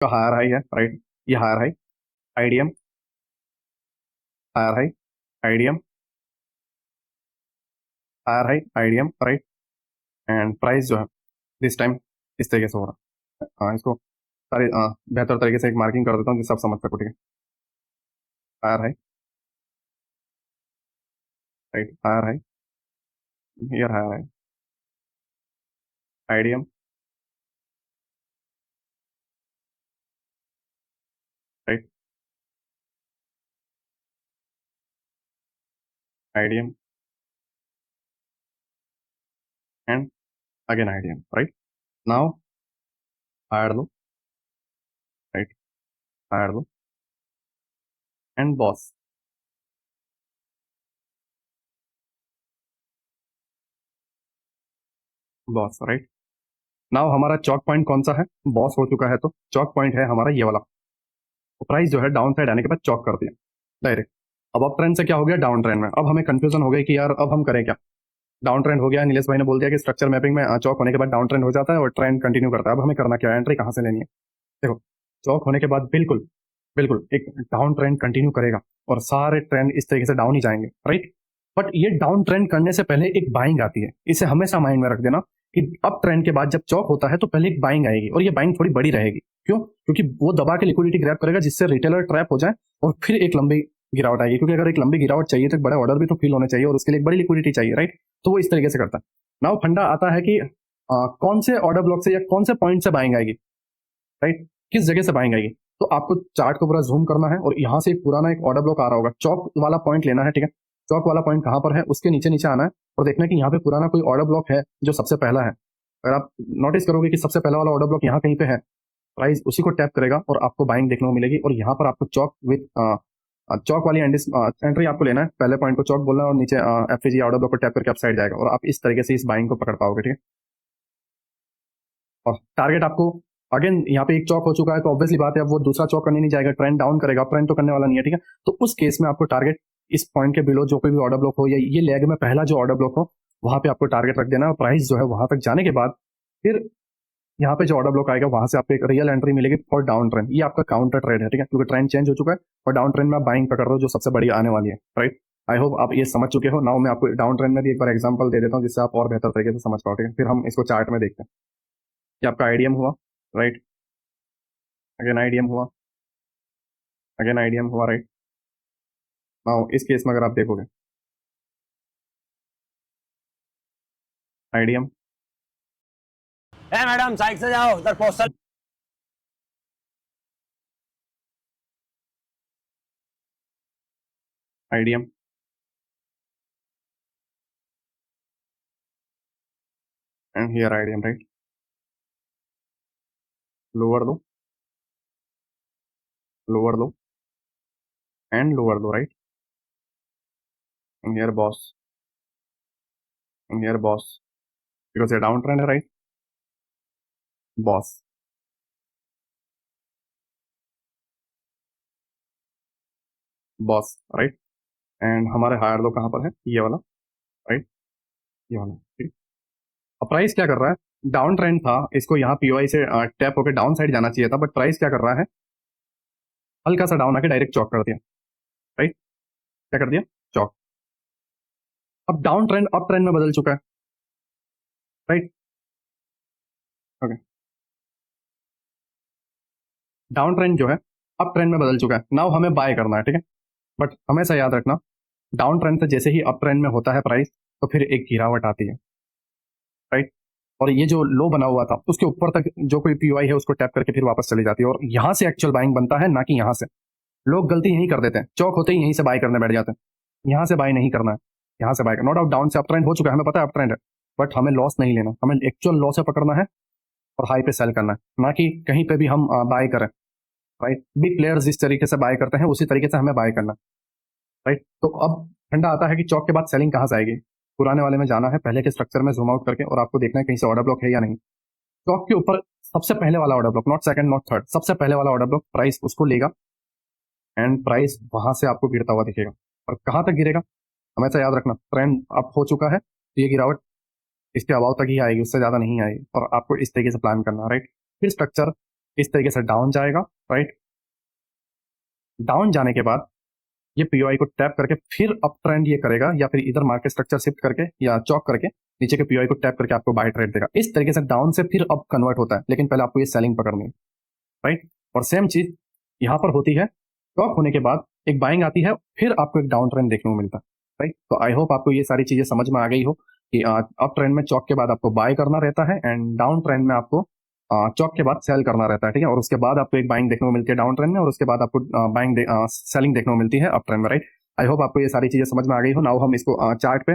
तो higher high है, right. ये higher high, IDM, higher high, IDM, higher high, IDM, right. And price जो है दिस टाइम इस तरीके से हो रहा है। इसको सारे बेहतर तरीके से एक मार्किंग कर देता हूँ जिससे आप समझ सको, ठीक है। Higher high, right, higher high, here higher high, IDM, right, IDM and again IDM, right. Now higher low, right, higher low and boss, boss, right. Now हमारा चौक पॉइंट कौन सा है? बॉस हो चुका है तो चौक पॉइंट है हमारा ये वाला। तो प्राइस जो है डाउन साइड आने के बाद चौक कर दिया डायरेक्ट। अब अप ट्रेंड से क्या हो गया? डाउन ट्रेंड में। अब हमें कंफ्यूजन हो गई कि यार अब हम करें क्या। डाउन ट्रेंड हो गया, नीलेश भाई ने बोल दिया कि स्ट्रक्चर मैपिंग में चौक होने के बाद डाउन ट्रेंड हो जाता है और ट्रेंड कंटिन्यू करता है। अब हमें करना क्या है? एंट्री कहाँ से लेनी है? देखो, चौक होने के बाद बिल्कुल बिल्कुल एक डाउन ट्रेंड कंटिन्यू करेगा और सारे ट्रेंड इस तरीके से डाउन ही जाएंगे, राइट। बट ये डाउन ट्रेंड करने से पहले एक बाइंग आती है, इसे हमेशा माइंड में रख देना कि अप ट्रेंड के बाद जब चौक होता है तो पहले एक बाइंग आएगी और ये बाइंग थोड़ी बड़ी रहेगी। क्यों? क्योंकि वो दबा के लिक्विडिटी ग्रैब करेगा जिससे रिटेलर ट्रैप हो जाए और फिर एक लंबी गिरावट आएगी। क्योंकि अगर एक लंबी गिरावट चाहिए तो एक बड़ा ऑर्डर भी तो फिल होने चाहिए और उसके लिए एक बड़ी लिक्विडिटी चाहिए, राइट। तो वो इस तरीके से करता है। नाउ फंडा आता है कि कौन से ऑर्डर ब्लॉक से या कौन से पॉइंट से बाइंग आएगी, राइट, किस जगह से बाइंग आएगी। तो आपको चार्ट को पूरा जूम करना है और यहाँ से एक पुराना एक ऑर्डर ब्लॉक आ रहा होगा, चौक वाला पॉइंट लेना है, ठीक है। चौक वाला पॉइंट कहाँ पर है? उसके नीचे नीचे आना है और देखना है कि यहाँ पे पुराना कोई ऑर्डर ब्लॉक है जो सबसे पहला है। अगर आप नोटिस करोगे कि सबसे पहला वाला ऑर्डर ब्लॉक यहाँ कहीं पे है, प्राइस उसी को टैप करेगा और आपको बाइंग देखने को मिलेगी। और यहाँ पर आपको चौक विथ चौक वाली एंट्री आपको लेना है, पहले पॉइंट को चौक बोलना है और नीचे एफजी ऑर्डर ब्लॉक को टैप करके आप साइड जाएगा और आप इस तरीके से इस बाइंग को पकड़ पाओगे, ठीक है। और टारगेट आपको अगेन यहाँ पे एक चौक हो चुका है तो ऑब्वियसली बात है अब वो दूसरा चौक करने नहीं जाएगा, ट्रेंड डाउन करेगा, ट्रेंड तो करने वाला नहीं है, ठीक है। तो उस केस में आपको टारगेट इस पॉइंट के बिलो जो कोई भी ऑर्डर ब्लॉक हो या ये लेग में पहला जो ऑर्डर ब्लॉक हो वहां पे आपको टारगेट रख देना है। और प्राइस जो है वहां तक जाने के बाद फिर यहाँ पे जो ऑर्डर ब्लॉक आएगा वहां से आपको एक रियल एंट्री मिलेगी फॉर डाउन ट्रेंड। ये आपका काउंटर ट्रेड है, ठीक है, क्योंकि ट्रेंड चेंज हो चुका है और डाउन ट्रेंड में आप बाइंग पकड़ रहे हो जो सबसे बड़ी आने वाली है, राइट। आई होप आप ये समझ चुके हो। नाउ मैं आपको डाउन ट्रेंड में भी एक बार एग्जांपल दे देता हूँ जिससे आप और बेहतर तरीके से समझ पाओ, ठीक है। फिर हम इसको चार्ट में देखते हैं कि आपका आईडीएम हुआ, राइट, अगेन आईडीएम हुआ, अगेन आईडीएम हुआ, राइट। नाउ इस केस में अगर आप देखोगे आईडीएम, ए मैडम साइड से जाओ, उधर poster. IDM and here IDM, right. Lower low, lower low and lower low, right. And here boss, and here boss, because ये डाउन ट्रेंड है, right, boss, boss, right. And हमारे higher low कहाँ पर है? ये वाला, राइट, ये वाला, ठीक। अब प्राइस क्या कर रहा है? डाउन ट्रेंड था, इसको यहाँ पीओआई से टैप होकर डाउन साइड जाना चाहिए था, बट प्राइस क्या कर रहा है? हल्का सा डाउन आके डायरेक्ट चौक कर दिया, राइट। क्या कर दिया? चौक। अब डाउन ट्रेंड अप ट्रेंड में बदल चुका है, राइट, ओके। डाउन ट्रेंड जो है अप ट्रेंड में बदल चुका है। नाउ हमें बाय करना है, ठीक है। बट हमेशा याद रखना, डाउन ट्रेंड से जैसे ही अप ट्रेंड में होता है प्राइस तो फिर एक गिरावट आती है, राइट। और ये जो लो बना हुआ था उसके ऊपर तक जो कोई पीओआई है उसको टैप करके फिर वापस चली जाती है और यहाँ से एक्चुअल बाइंग बनता है, ना कि यहाँ से। लोग गलती यही कर देते हैं, चौक होते ही यहीं से बाय करने बैठ जाते हैं। यहाँ से बाय नहीं करना है, यहाँ से बाय करना। नो डाउट डाउन से अप ट्रेंड हो चुका है, हमें पता है अप ट्रेंड है, बट हमें लॉस नहीं लेना, हमें एक्चुअल लॉस से पकड़ना है और हाई पे सेल करना है, ना कि कहीं पे भी हम बाय करें, राइट। बिग प्लेयर्स जिस तरीके से बाय करते हैं उसी तरीके से हमें बाय करना है, राइट। तो अब फंडा आता है कि चौक के बाद सेलिंग कहाँ से आएगी? पुराने वाले में जाना है, पहले के स्ट्रक्चर में जूम आउट करके और आपको देखना है कहीं से ऑर्डर ब्लॉक है या नहीं। चौक के ऊपर सबसे पहले वाला order block, not second not third, सबसे पहले वाला ऑर्डर ब्लॉक, प्राइस उसको लेगा एंड प्राइस वहां से आपको गिरता हुआ दिखेगा। और कहाँ तक गिरेगा? हमेशा याद रखना, ट्रेंड अप हो चुका है तो ये गिरावट इसके अभाव तक ही आएगी, उससे ज्यादा नहीं आएगी और आपको इस तरीके से प्लान करना, राइट। फिर स्ट्रक्चर इस तरीके से डाउन जाएगा, राइट। डाउन जाने के बाद ये पीओआई को टैप करके फिर अप ट्रेंड ये करेगा, या फिर इधर मार्केट स्ट्रक्चर शिफ्ट करके या चॉक करके नीचे के पीओआई को टैप करके आपको बाय ट्रेड देगा। इस तरीके से डाउन से फिर अप कन्वर्ट होता है, लेकिन पहले आपको ये सेलिंग पकड़नी है, राइट। और सेम चीज यहाँ पर होती है, टॉप होने के बाद एक बाइंग आती है, फिर आपको एक डाउन ट्रेंड देखने को मिलता है, राइट। तो आई होप आपको ये सारी चीजें समझ में आ गई हो कि अप ट्रेंड में चौक के बाद आपको बाय करना रहता है, एंड डाउन ट्रेंड में आपको चौक के बाद सेल करना रहता है, ठीक है। और उसके बाद आपको एक बाइंग देखने को मिलती है डाउन ट्रेंड में, और उसके बाद आपको बाइंग सेलिंग देखने को मिलती है अप ट्रेंड में, राइट। आई होप आपको ये सारी चीजें समझ में आ गई हो। नाउ हम इसको चार्ट पे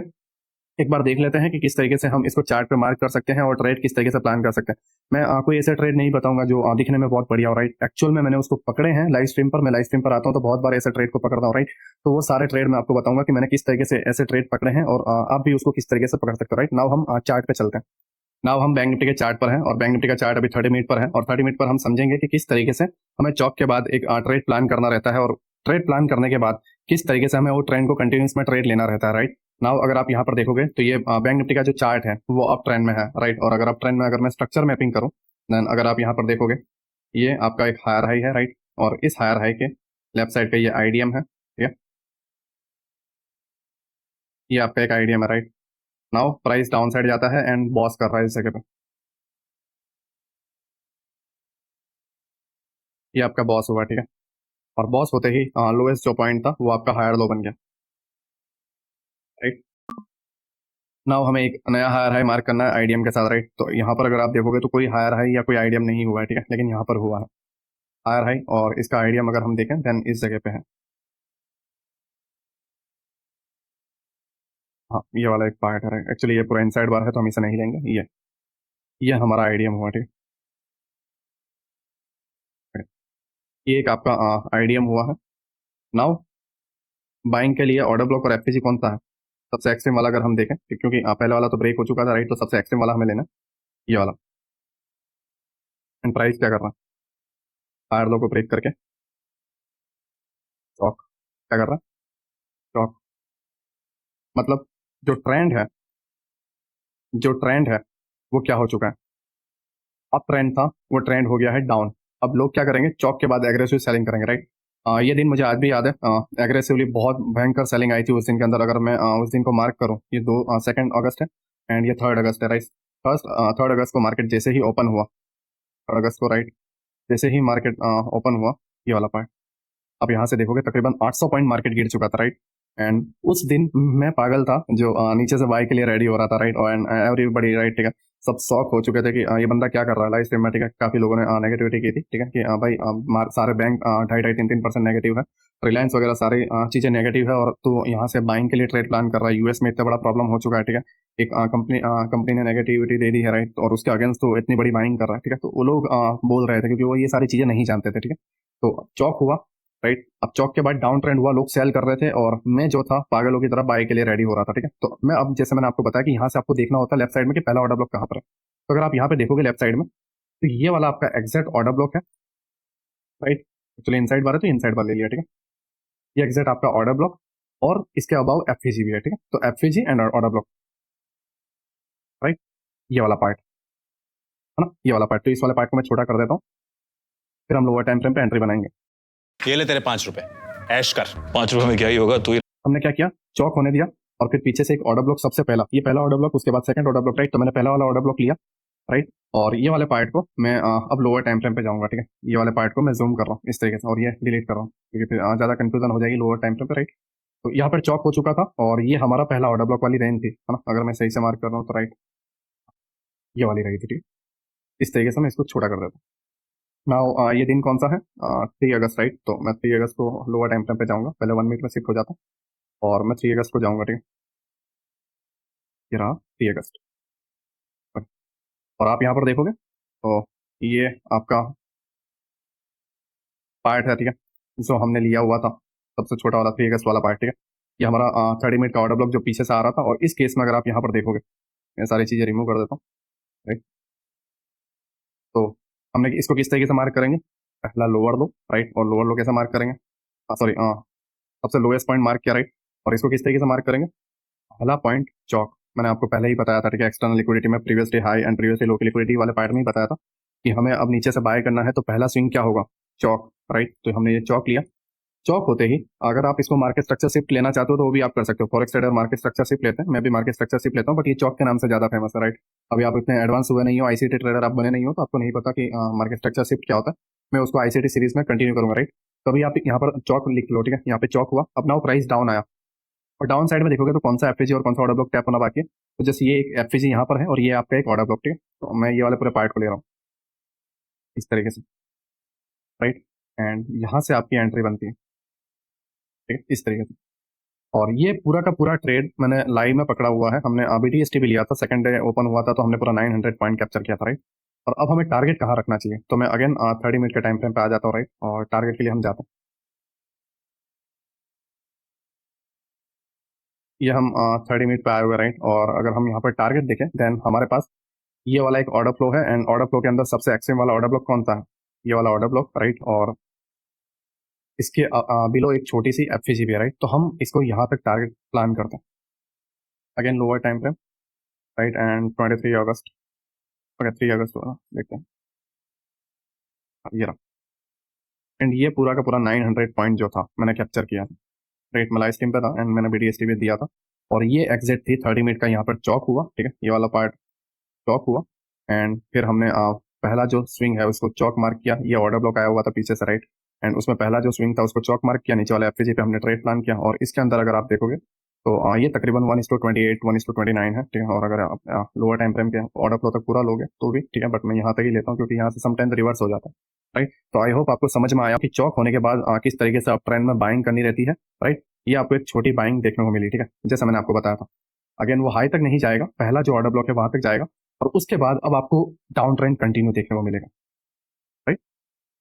एक बार देख लेते हैं कि किस तरीके से हम इसको चार्ट पे मार्क कर सकते हैं और ट्रेड किस तरीके से प्लान कर सकते हैं। मैं कोई ऐसे ट्रेड नहीं बताऊंगा जो दिखने में बहुत बढ़िया हो, राइट। एक्चुअल में मैंने उसको पकड़े हैं लाइव स्ट्रीम पर। मैं लाइव स्ट्रीम पर आता हूँ तो बहुत बार ऐसे ट्रेड को पकड़ता हूँ, राइट। तो वो सारे ट्रेड मैं आपको बताऊंगा कि मैंने किस तरीके से ऐसे ट्रेड पकड़े हैं, और आप भी उसको किस तरीके से पकड़ सकते हो, राइट। नाउ हम चार्ट पे चलते हैं। नाउ हम बैंक निफ्टी के चार्ट पर हैं, और बैंक निफ्टी का चार्ट अभी 30 मिनट पर है, और 30 मिनट पर हम समझेंगे कि किस तरीके से हमें चौक के बाद एक ट्रेड प्लान करना रहता है, और ट्रेड प्लान करने के बाद किस तरीके से हमें वो ट्रेंड को कंटिन्यूस में ट्रेड लेना रहता है, राइट। नाउ अगर आप यहाँ पर देखोगे तो ये बैंक निफ्टी का जो चार्ट है वो अप ट्रेंड में है, राइट। और अगर अप ट्रेंड में अगर मैं स्ट्रक्चर मैपिंग करूँ, देन अगर आप यहाँ पर देखोगे ये आपका एक हायर हाई है, राइट। और इस हायर हाई के लेफ्ट साइड पे ये आईडीएम है, ठीक है। ये आपका एक आईडीएम है, right. Now price down side जाता है एंड बॉस कर रहा है इस जगह पे। ये आपका बॉस हुआ, ठीक है। और बॉस होते ही लोएस्ट जो पॉइंट था वो आपका हायर लो बन गया, राइट। नाउ हमें एक नया हायर हाई मार्क करना है आईडीएम के साथ, राइट। तो यहाँ पर अगर आप देखोगे तो कोई हायर हाई या कोई आईडीएम नहीं हुआ है, ठीक है, लेकिन यहाँ पर हुआ है हायर हाई, और इसका आईडीएम अगर हम देखें देन इस जगह पे है। हाँ, ये वाला एक पार्ट है, राइट। एक्चुअली ये पूरा इनसाइड बार है तो हम इसे नहीं लेंगे। ये हमारा आईडीएम हुआ, ठीक है। ये एक आपका आईडीएम हुआ है। नाउ बाइंग के लिए ऑर्डर ब्लॉक और एफपीजी कौन सा है सबसे एक्सट्रीम वाला अगर हम देखें, क्योंकि पहले वाला तो ब्रेक हो चुका था, राइट। तो सबसे एक्सट्रीम वाला हमें लेना है, ये वाला। एंड प्राइस क्या कर रहा है, हायर लो को ब्रेक करके स्टॉक क्या कर रहा है, स्टॉक मतलब जो ट्रेंड है, जो ट्रेंड है वो क्या हो चुका है, अप ट्रेंड था वो ट्रेंड हो गया है डाउन। अब लोग क्या करेंगे, चौक के बाद एग्रेसिव सेलिंग करेंगे, राइट। ये दिन मुझे आज भी याद है, एग्रेसिवली बहुत भयंकर सेलिंग आई थी उस दिन के अंदर। अगर मैं उस दिन को मार्क करूं, ये 2 अगस्त है एंड ये 3 अगस्त है, राइट। फर्स्ट 3 अगस्त को मार्केट जैसे ही ओपन हुआ, 3 अगस्त को, राइट, जैसे ही मार्केट ओपन हुआ, ये वाला पार्ट अब यहाँ से देखोगे तकरीबन 800 पॉइंट मार्केट गिर चुका था, राइट। एंड उस दिन मैं पागल था जो नीचे से बाय के लिए रेडी हो रहा था, राइट। और एवरीबडी, राइट, ठीक है, सब शॉक हो चुके थे कि ये बंदा क्या कर रहा है लाइव स्ट्रीम में, ठीक है। काफी लोगों ने नेगेटिविटी की थी, ठीक है, कि भाई सारे बैंक 2.5-3% नेगेटिव है, रिलायंस वगैरह सारी चीजें नेगेटिव है, और तू यहाँ से बाइंग के लिए ट्रेड प्लान कर रहा है, यूएस में इतना बड़ा प्रॉब्लम हो चुका है, ठीक है। एक कंपनी ने नेगेटिविटी दे दी है, राइट, और उसके अगेंस्ट तो इतनी बड़ी बाइंग कर रहा है, ठीक है। तो वो लोग बोल रहे थे क्योंकि वो ये सारी चीजें नहीं जानते थे, ठीक है। तो चौक हुआ, राइट। अब चौक के बाद डाउन ट्रेंड हुआ, लोग सेल कर रहे थे, और मैं जो था पागलों की तरह बाय के लिए रेडी हो रहा था, ठीक है। तो मैं अब जैसे मैंने आपको बताया कि यहाँ से आपको देखना होता है लेफ्ट साइड में कि पहला ऑर्डर ब्लॉक कहाँ पर है। तो अगर आप यहाँ पे देखोगे लेफ्ट साइड में, तो ये वाला आपका एग्जैक्ट ऑर्डर ब्लॉक है, राइट। चलिए इनसाइड बार है तो इनसाइड बार ले लिया, ठीक है। ये एग्जैक्ट आपका ऑर्डर ब्लॉक, और इसके अबाउ एफईजी भी है, ठीक है। तो FEG and order block, right, ये वाला पार्ट है ना, ये वाला पार्ट। तो इस वाले पार्ट को मैं छोटा कर देता हूँ, फिर हम लोअर टाइम फ्रेम पे एंट्री बनाएंगे। ये ले तेरे 5 रुपए, ऐश कर। 5 रुपए में क्या ही होगा, तू ही। हमने क्या किया, चौक होने दिया, और फिर पीछे से एक ऑर्डर ब्लॉक, सबसे पहला ये पहला ऑर्डर ब्लॉक, उसके बाद सेकंड ऑर्डर ब्लॉक, राइट। तो मैंने पहला वाला ऑर्डर ब्लॉक लिया, राइट। और ये वाले पार्ट को मैं अब लोअर टाइम फ्रेम पे जाऊंगा, ठीक है। ये वाले पार्ट को मैं जूम कर रहा हूँ इस तरीके से, और ये डिलीट कर रहा हूँ क्योंकि फिर ज्यादा कंफ्यूजन हो जाएगी लोअर टाइम फ्रेम पे, राइट। तो यहाँ पर चौक हो चुका था, और ये हमारा पहला ऑर्डर ब्लॉक वाली रेंज थी, है ना। अगर मैं सही से मार्क कर रहा हूँ तो, राइट, ये वाली रही थी, ठीक है। इस तरीके से मैं इसको छोटा कर देता हूँ। नाउ ये दिन कौन सा है, 3 अगस्त, राइट। तो मैं 3 अगस्त को लोअर टाइम फ्रेम पे जाऊंगा, पहले 1 मिनट में शिफ्ट हो जाता हूँ, और मैं 3 अगस्त को जाऊंगा, ठीक है। ये रहा 3 अगस्त, और आप यहाँ पर देखोगे तो ये आपका पार्ट है, ठीक है, जो हमने लिया हुआ था, सबसे छोटा वाला 3 अगस्त वाला पार्ट, ठीक है। ये हमारा 30 मिनट का ऑर्डर ब्लॉक जो पीछे से आ रहा था। और इस केस में अगर आप यहाँ पर देखोगे, मैं सारी चीजें रिमूव कर देता हूँ, राइट। तो हमने इसको किस तरीके से मार्क करेंगे, पहला लोअर लो, राइट। और लोअर लो कैसे मार्क करेंगे, सॉरी, सबसे लोएस्ट पॉइंट मार्क किया, राइट। और इसको किस तरीके से मार्क करेंगे, पहला पॉइंट चौक, मैंने आपको पहले ही बताया था, ठीक है। एक्सटर्नल लिक्विडिटी में previous day high and previous day लो की लिक्विडिटी वाले पार्ट में ही बताया था। कि हमें अब नीचे से बाय करना है, तो पहला स्विंग क्या होगा, चौक, राइट। तो हमने ये चौक लिया। चौक होते ही अगर आप इसको मार्केट स्ट्रक्चर शिफ्ट लेना चाहते हो तो वो भी आप कर सकते हो। Forex trader market structure shift लेते हैं, मैं भी मार्केट स्ट्रक्चर शिफ्ट लेता हूँ, बट ये चौक के नाम से ज्यादा फेमस है, राइट। अभी आप इतने एडवांस हुए नहीं हो, आईसीटी ट्रेडर आप बने नहीं हो, तो आपको नहीं पता कि मार्केट स्ट्रक्चर शिफ्ट क्या होता है। मैं उसको आईसीटी सीरीज में कंटिन्यू करूंगा, राइट। तो अभी आप यहाँ पर चौक लिख लो, ठीक है। यहाँ पे चौक हुआ, अब नाउ प्राइस डाउन आया, और डाउन साइड में देखोगे तो कौन सा एफएजी और कौन सा ऑर्डर ब्लॉक टैप होना बाकी है। तो जैसे ये एक एफएजी यहाँ पर है और ये आपका एक ऑर्डर ब्लॉक, ठीक है। तो मैं ये वाले पूरे पार्ट को ले रहा हूँ इस तरीके से, राइट। एंड यहाँ से आपकी एंट्री बनती है, ठीक है, इस तरीके से। और ये पूरा का पूरा ट्रेड मैंने लाइव में पकड़ा हुआ है। हमने बीटीएसटी भी लिया था, सेकंड डे ओपन हुआ था, तो हमने पूरा 900 पॉइंट कैप्चर किया था, राइट। और अब हमें टारगेट कहाँ रखना चाहिए, तो मैं अगेन 30 मिनट के टाइम फ्रेम पे आ जाता हूँ, राइट। और टारगेट के लिए हम जाते हैं, ये हम 30 मिनट पे आए हुए, राइट। और अगर हम यहाँ पर टारगेट देखें, देन हमारे पास ये वाला एक ऑर्डर फ्लो है, एंड ऑर्डर फ्लो के अंदर सबसे एक्सट्रीम वाला ऑर्डर ब्लॉक कौन सा है, ये वाला ऑर्डर ब्लॉक, राइट। और इसके बिलो एक छोटी सी एफवीजी भी है, राइट। तो हम इसको यहाँ तक टारगेट प्लान करते हैं, again lower time frame, right. And 23 August, okay 3 अगस्त वाला देखते हैं, ये रहा। एंड ये पूरा का पूरा 900 पॉइंट जो था मैंने कैप्चर किया था, राइट। मैं लाइव स्ट्रीम पे था एंड मैंने बीटीएसटी भी दिया था। और ये एग्जिट थी 30 मिनट का, यहाँ पर चौक हुआ, ठीक है, ये वाला पार्ट चौक हुआ। एंड फिर हमने पहला जो स्विंग है उसको चौक मार्क किया, ये ऑर्डर ब्लॉक आया हुआ था पीछे से, राइट। एंड उसमें पहला जो स्विंग था उसको चौक मार्क किया, नीचे वाले एफपीजी पे हमने ट्रेड प्लान किया। और इसके अंदर अगर आप देखोगे तो ये तकरीबन 1:28 1:29 है, ठीक है। और अगर आप लोअर टाइम फ्रेम के ऑर्डर फ्लो तक पूरा लोगे तो भी ठीक है, बट मैं यहाँ तक ही लेता हूँ क्योंकि यहाँ से समटाइम्स रिवर्स हो जाता है, राइट। तो आई होप आपको समझ में आया कि चौक होने के बाद किस तरीके से आप ट्रेंड में बाइंग करनी रहती है, राइट। ये आपको एक छोटी बाइंग देखने को मिली, ठीक है, जैसा मैंने आपको बताया था। अगेन वो हाई तक नहीं जाएगा, पहला जो ऑर्डर ब्लॉक है वहां तक जाएगा, और उसके बाद अब आपको डाउन ट्रेंड कंटिन्यू देखने को मिलेगा, राइट।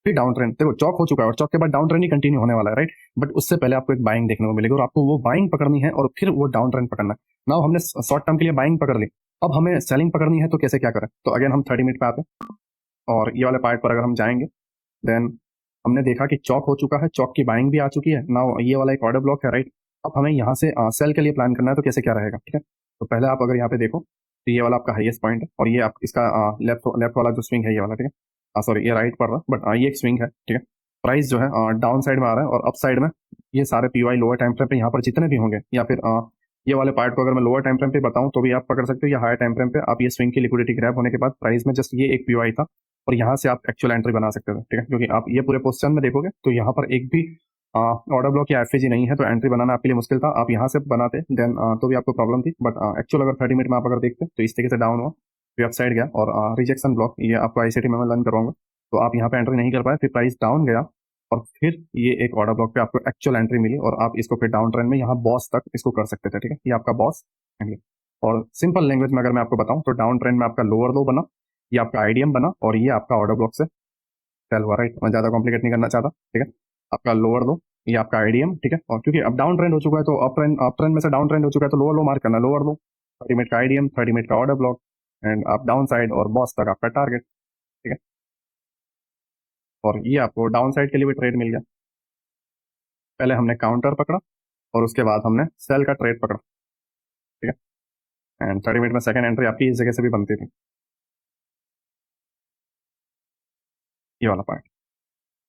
फिर डाउन ट्रेंड देखो, चौक हो चुका है और चौक के बाद डाउन ट्रेंड ही कंटिन्यू होने वाला है, राइट। बट उससे पहले आपको एक बाइंग देखने को मिलेगी और आपको वो बाइंग पकड़नी है और फिर वो डाउन ट्रेंड पकड़ना है। नाउ हमने शॉर्ट टर्म के लिए बाइंग पकड़ ली, अब हमें सेलिंग पकड़नी है, तो कैसे क्या करें। तो अगेन हम 30 मिनट पे आते हैं और ये वाले पार्ट पर अगर हम जाएंगे, देन हमने देखा कि चौक हो चुका है, चौक की बाइंग भी आ चुकी है। नाउ ये वाला एक ऑर्डर ब्लॉक है, राइट। अब हमें यहाँ से सेल के लिए प्लान करना है, तो कैसे क्या रहेगा, ठीक है। तो पहले आप अगर यहाँ पे देखो तो ये वाला आपका हाईएस्ट पॉइंट है, और ये आप इसका लेफ्ट लेफ्ट वाला जो स्विंग है ये वाला, ठीक है, सॉरी ये राइट पड़ रहा है, बट ये एक स्विंग है, ठीक है। प्राइस जो है डाउन साइड में आ रहा है और अप साइड में ये सारे पीवाई लोअर टाइम फ्रेम पे यहाँ पर जितने भी होंगे, या फिर ये वाले पार्ट को अगर मैं लोअर टाइम फ्रेम पे बताऊं तो भी आप पकड़ सकते हो, या हायर टाइम फ्रेम पे आप ये स्विंग की लिक्विडिटी ग्रैब होने के बाद प्राइस में जस्ट ये एक पीवाई था, और यहाँ से आप एक्चुअल एंट्री बना सकते थे, ठीक है। क्योंकि आप ये पूरे पोजीशन में देखोगे तो यहाँ पर एक भी ऑर्डर ब्लॉक या एफएजी नहीं है, तो एंट्री बनाना आपके लिए मुश्किल था। आप यहाँ से बनाते देन तो भी आपको प्रॉब्लम थी, बट एक्चुअल अगर 30 मिनट में आप अगर देखते तो इस तरीके से डाउन हुआ, फिर अप साइड गया, और रिजेक्शन ब्लॉक ये आपको आईसीटी में मैं लर्न करवाऊंगा। तो आप यहाँ पे एंट्री नहीं कर पाए, फिर प्राइस डाउन गया, और फिर ये एक ऑर्डर ब्लॉक पे आपको एक्चुअल एंट्री मिली, और आप इसको फिर डाउन ट्रेंड में यहाँ बॉस तक इसको कर सकते थे, ठीक है। ये आपका बॉस। और सिंपल लैंग्वेज में अगर मैं आपको बताऊं तो डाउन ट्रेंड में आपका लोअर लो बना, ये आपका आईडीएम बना, और ये आपका ऑर्डर ब्लॉक से सेल हुआ, राइट। मैं ज्यादा कॉम्प्लिकेट नहीं करना चाहता, ठीक है। आपका लोअर लो, ये आपका आईडीएम, ठीक है। और क्योंकि अब डाउन ट्रेंड हो चुका है तो अप ट्रेंड में से डाउन ट्रेंड हो चुका है, तो लोअर लो मार्क करना, लोअर लो 30 मिनट का आईडीएम, 30 मिनट का ऑर्डर ब्लॉक, एंड आप डाउन साइड और बॉस तक आपका टारगेट, ठीक है। और ये आपको डाउन साइड के लिए भी ट्रेड मिल गया। पहले हमने काउंटर पकड़ा और उसके बाद हमने सेल का ट्रेड पकड़ा, ठीक है। एंड 30 मिनट में सेकंड एंट्री आपकी इस जगह से भी बनती थी, ये वाला पार्ट,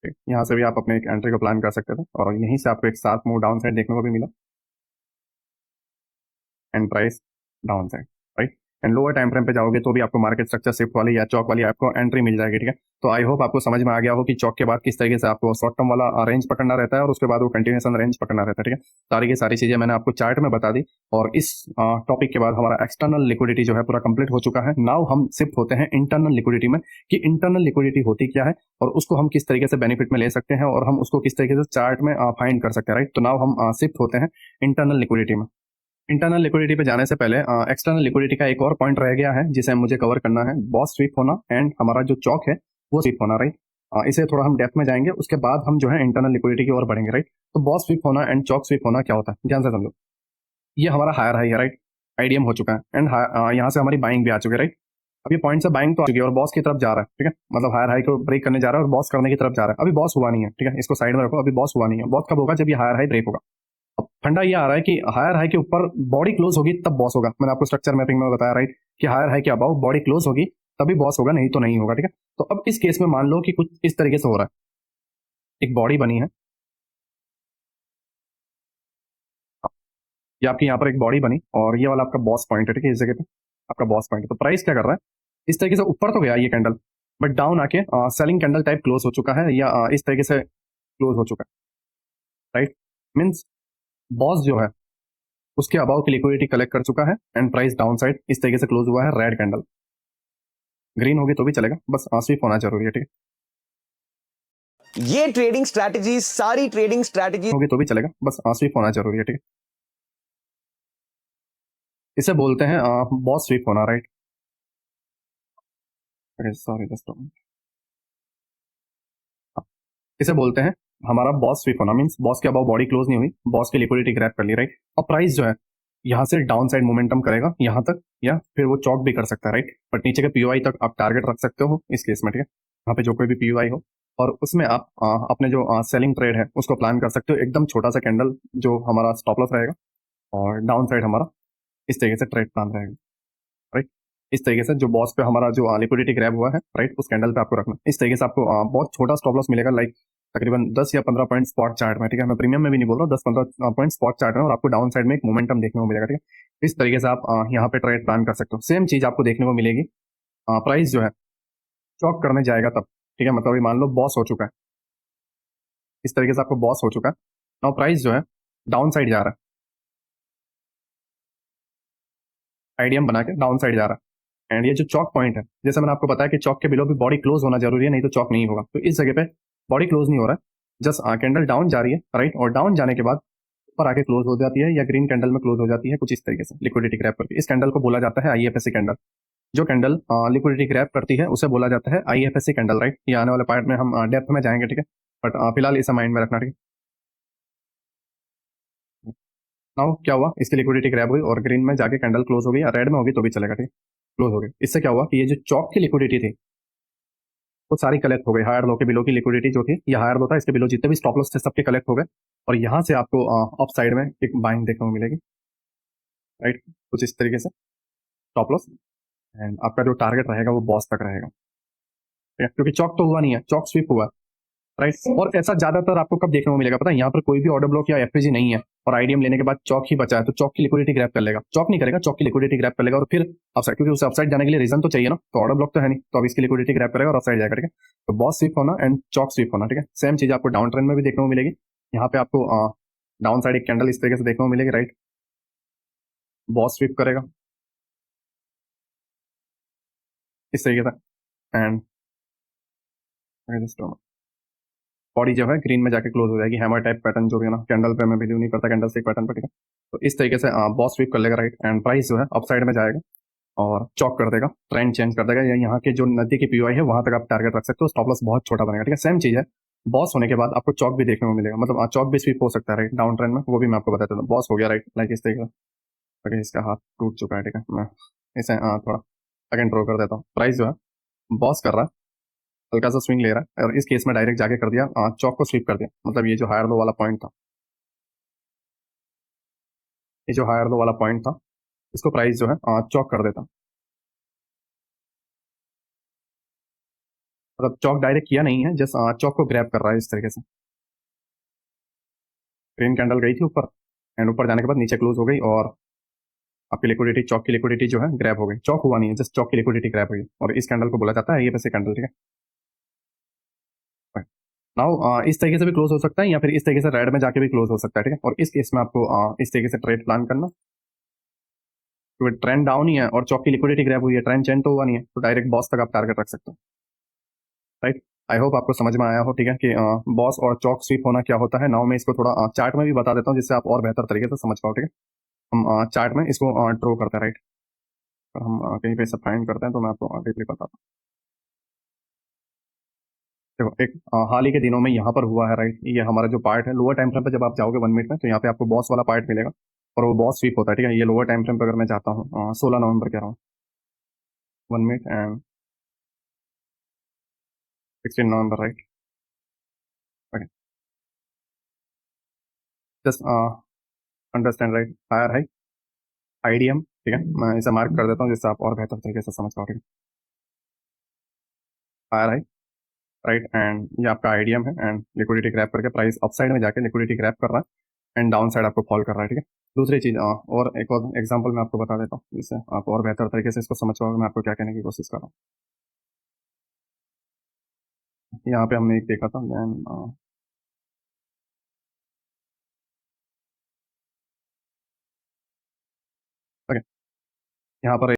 ठीक। यहाँ से भी आप अपने एक एंट्री को प्लान कर सकते थे, और यहीं से आपको एक साथ मूव डाउन साइड देखने को भी मिला, and price down side, right. And lower time frame पे जाओगे तो भी आपको मार्केट स्ट्रक्चर शिफ्ट वाली या चौक वाली आपको एंट्री मिल जाएगी, ठीक है। तो आई होप आपको समझ में आ गया हो कि चौक के बाद किस तरीके से आपको शॉर्ट टर्म वाला रेंज पकड़ना रहता है और उसके बाद वो कंटिन्यूएशन रेंज पकड़ना रहता है, ठीक है। सारी की सारी चीजें मैंने आपको चार्ट में बता दी, और इस टॉपिक के बाद हमारा एक्सटर्नल लिक्विडिटी जो है पूरा कंप्लीट हो चुका है। नाउ हम शिफ्ट होते हैं इंटरनल लिक्विडिटी में, कि इंटरनल लिक्विडिटी होती क्या है और उसको हम किस तरीके से बेनिफिट में ले सकते हैं, और हम उसको किस तरीके से चार्ट में फाइंड कर सकते हैं, राइट। तो नाउ हम शिफ्ट होते हैं इंटरनल लिक्विडिटी में। इंटरनल लिक्विडिटी पे जाने से पहले एक्सटर्नल लिक्विडिटी का एक और पॉइंट रह गया है जिसे मुझे कवर करना है, बॉस स्वीप होना एंड हमारा जो चौक है वो स्वीप होना, राइट। इसे थोड़ा हम डेप्थ में जाएंगे, उसके बाद हम जो है इंटरनल लिक्विडिटी की ओर बढ़ेंगे, राइट। तो बॉस स्वीप होना एंड चौक स्वीप होना क्या होता है, ध्यान से समझो। ये हमारा हायर हाई है, राइट, आईडीएम हो चुका है, एंड यहाँ से हमारी बाइंग भी आ चुकी है, राइट। अभी पॉइंट से बाइंग तो आ चुकी है और बॉस की तरफ जा रहा है, ठीक है। मतलब हायर हाई को ब्रेक करने जा रहा है और बॉस करने की तरफ जा रहा है। अभी बॉस हुआ नहीं है, ठीक है, इसको साइड में रखो, अभी बॉस हुआ नहीं है। बॉस कब होगा, जब ये हायर हाई ब्रेक होगा। अब फंडा ये आ रहा है कि हायर हाई के ऊपर बॉडी क्लोज होगी तब बॉस होगा। मैंने आपको स्ट्रक्चर मैपिंग में बताया, राइट, कि हायर हाई के अबाउ बॉडी क्लोज होगी तभी बॉस होगा, नहीं तो नहीं होगा, ठीक है। तो अब इस केस में मान लो कि कुछ इस तरीके से हो रहा है, एक बॉडी बनी है, ये आपकी यहाँ पर एक बॉडी बनी और ये वाला आपका बॉस पॉइंट है, ठीक है, इस जगह पे आपका बॉस पॉइंट है। तो प्राइस क्या कर रहा है, इस तरीके से ऊपर तो गया ये कैंडल, बट डाउन आके सेलिंग कैंडल टाइप क्लोज हो चुका है, या इस तरीके से क्लोज हो चुका है, राइट। मीन्स बॉस जो है उसके अबाव की लिक्विडिटी कलेक्ट कर चुका है एंड प्राइस डाउन साइड इस तरीके से क्लोज हुआ है। रेड कैंडल, ग्रीन होगी तो भी चलेगा, बस स्विप होना जरूरी है, ठीक है। ये ट्रेडिंग स्ट्रैटेजी, सारी ट्रेडिंग स्ट्रैटेजी होगी तो भी चलेगा, बस स्विप होना जरूरी है, ठीक है। इसे बोलते हैं बॉस स्विप होना, राइट। सॉरी जस्ट, इसे बोलते हैं हमारा बॉस स्विप होना। मींस बॉस के अबाव बॉडी क्लोज नहीं हुई, बॉस की लिक्विडिटी ग्रैब कर ली, राइट। अब प्राइस जो है यहाँ से डाउन साइड मोमेंटम करेगा यहाँ तक, या फिर वो चौक भी कर सकता है, राइट। बट नीचे के पीओआई तक आप टारगेट रख सकते हो इस केस में, ठीक है। यहाँ पे जो कोई भी पीओआई हो और उसमें आप अपने जो सेलिंग ट्रेड है उसको प्लान कर सकते हो। एकदम छोटा सा कैंडल जो हमारा स्टॉप लॉस रहेगा और डाउन साइड हमारा इस तरीके से ट्रेड प्लान रहेगा, राइट। इस तरीके से जो बॉस पे हमारा जो लिक्विडिटी ग्रैब हुआ है, राइट, उस कैंडल पे आपको रखना। इस तरीके से आपको बहुत छोटा स्टॉप लॉस मिलेगा, लाइक तकरीबन 10 या 15 पॉइंट स्पॉट चार्ट में, ठीक है। मैं प्रीमियम में भी नहीं बोल रहा हूँ, 10-15 पॉइंट स्पॉट चार्ट में, और आपको डाउन साइड में एक मोमेंटम देखने को मिलेगा, ठीक है। इस तरीके से आप यहाँ पे ट्रेड प्लान कर सकते हो। सेम चीज आपको देखने को मिलेगी, प्राइस जो है चॉक करने जाएगा तब, ठीक है। मतलब मान लो बॉस हो चुका है, इस तरीके से आपको बॉस हो चुका है, नाउ प्राइस जो है डाउन साइड जा रहा है, आईडीएम बना के डाउन साइड जा रहा है। एंड ये जो चॉक पॉइंट है, जैसे मैंने आपको बताया कि चॉक के बिलो भी बॉडी क्लोज होना जरूरी है, नहीं तो चॉक नहीं होगा। तो इस जगह पे बॉडी क्लोज नहीं हो रहा है, जस्ट कैंडल डाउन जा रही है, राइट। और डाउन जाने के बाद ऊपर आके क्लोज हो जाती है, या ग्रीन कैंडल में क्लोज हो जाती है, कुछ इस तरीके से लिक्विडिटी ग्रैब करके। इस कैंडल को बोला जाता है आईएफएससी कैंडल। जो कैंडल लिक्विडिटी ग्रैब करती है उसे बोला जाता है आईएफएससी कैंडल, राइट। ये आने वाले पार्ट में हम डेप्थ में जाएंगे, ठीक है। बट फिलहाल इसे माइंड में रखना, ठीक है। नाउ क्या हुआ, इसकी लिक्विडिटी ग्रैब हुई और ग्रीन में जाके कैंडल क्लोज हो गई, या रेड में होगी तो भी चलेगा, ठीक है, क्लोज हो गई। इससे क्या हुआ कि ये जो चॉक की लिक्विडिटी थी वो सारी कलेक्ट हो गई। हायर लो के बिलो की लिक्विडिटी जो थी, ये हायर लो था, इसके बिलो जितने भी स्टॉप लॉस थे सबके कलेक्ट हो गए, और यहाँ से आपको अप साइड में एक बाइंग देखने को मिलेगी, राइट, कुछ इस तरीके से स्टॉप लॉस। एंड आपका जो टारगेट रहेगा वो बॉस तक रहेगा, ठीक है? क्योंकि चॉक तो हुआ नहीं है, चॉक स्विप हुआ, राइट। और ऐसा ज्यादातर आपको कब देखने को मिलेगा पता है, यहाँ पर कोई भी ऑर्डर ब्लॉक या एफपीजी नहीं है और आईडीएम लेने के बाद चौक ही बचा है, तो चौक की लिक्विडिटी ग्रैब कर लेगा। चौक नहीं करेगा, चौक की लिक्विडिटी ग्रैब कर लेगा और फिर अपसाइड, क्योंकि उसे अपसाइड जाने के लिए रीजन तो चाहिए ना, तो ऑर्डर ब्लॉक तो है नहीं, तो अब इसकी लिक्विडिटी ग्रैब करेगा और अपसाइड जाएगा, ठीक है। तो बॉस स्विप होना एंड चौक स्विप होना, ठीक है। सेम चीज आपको डाउन ट्रेंड में भी देखने को मिलेगी। यहाँ पे आपको डाउन साइड एक कैंडल इस तरीके से देखने को मिलेगी, राइट। बॉस स्विप करेगा इस तरीके से एंड बॉडी जो है ग्रीन में जाके क्लोज हो जाएगी। हैमर टाइप पैटर्न जो भी है ना, कैंडल पे मैं बिलीव नहीं करता कैंडल स्टिक पैटर्न पे, ठीक है। तो इस तरीके से बॉस स्वीप कर लेगा, राइट। एंड प्राइस जो है अप साइड में जाएगा और चॉक कर देगा, ट्रेंड चेंज कर देगा, या यहाँ के जो नदी की पीओआई है वहां तक आप टारगेट रख सकते हो। स्टॉप लॉस बहुत छोटा बनेगा, ठीक है। सेम चीज है, बॉस होने के बाद आपको चॉक भी देखने को मिलेगा, मतलब चॉक भी स्वीप हो सकता है, राइट, डाउन ट्रेंड में, वो भी मैं आपको बताता हूँ। बॉस हो गया, राइट, लाइक इस तरीके से। इसका हाथ टूट चुका है, ठीक है। मैं इसे थोड़ा अगेन ड्रॉ कर देता हूँ। प्राइस जो है बॉस कर रहा है, हल्का सा स्विंग ले रहा है, और इस केस में डायरेक्ट जाके कर दिया, चौक को स्वीप कर दिया। मतलब ये जो हायर लो वाला पॉइंट था, ये जो हायर लो वाला पॉइंट था, इसको प्राइस जो है चौक कर देता। मतलब चौक डायरेक्ट किया नहीं है, जस्ट चौक को ग्रैब कर रहा है इस तरीके से। ग्रीन कैंडल गई थी ऊपर एंड ऊपर जाने के बाद नीचे क्लोज हो गई, और आपकी लिक्विडिटी, चौक की लिक्विडिटी जो है ग्रैब हो गई। चौक हुआ नहीं है, जस्ट चौक की लिक्विडिटी ग्रैब हुई, और इस कैंडल को बोला जाता है ये पैसे कैंडल, ठीक है। नाउ इस तरीके से भी क्लोज हो सकता है, या फिर इस तरीके से रेड में जाके भी क्लोज हो सकता है, ठीक है। और इस केस में आपको इस तरीके से ट्रेड प्लान करना, क्योंकि ट्रेंड डाउन ही है और चौक की लिक्विडिटी ग्रैब हुई है, ट्रेंड चेंज तो हुआ नहीं है, तो डायरेक्ट बॉस तक आप टारगेट रख सकते हो, राइट। आई होप आपको समझ में आया हो, ठीक है, कि बॉस और चौक स्वीप होना क्या होता है। नाउ मैं इसको थोड़ा चार्ट में भी बता देता हूँ, जिससे आप और बेहतर तरीके से समझ पाओ, ठीक है। हम चार्ट में इसको ड्रॉ करते हैं, राइट। हम कहीं पे सब फाइंड करते हैं तो मैं आपको डीपली बताता हूँ। देखो, एक हाल ही के दिनों में यहाँ पर हुआ है, राइट। ये हमारा जो पार्ट है लोअर टाइम फ्रेम पे, जब आप जाओगे 1 मिनट में, तो यहाँ पे आपको बॉस वाला पार्ट मिलेगा और वो बॉस स्वीप होता है, ठीक है। ये लोअर टाइम फ्रेम पे अगर मैं जाता हूँ 16 नवंबर कह रहा हूँ, 1 minute and 16 November, right. Okay, just understand, right, higher high IDM, ठीक है। मैं इसे मार्क कर देता हूँ जिससे आप और बेहतर तरीके से समझ पाओगे। हायर हाई, राइट, एंड ये आपका आईडीएम है एंड लिक्विडिटी क्रैप करके प्राइस अपसाइड में जाके लिक्विडिटी क्रैप कर रहा है एंड डाउन साइड आपको फॉल कर रहा है, ठीक है। दूसरी चीज़ और एक और एग्जांपल मैं आपको बता देता हूँ, जिससे आप और बेहतर तरीके से इसको समझ पाओगे मैं आपको क्या कहने की कोशिश कर रहा हूँ। यहाँ पे हमने एक देखा था, देन ओके, यहाँ पर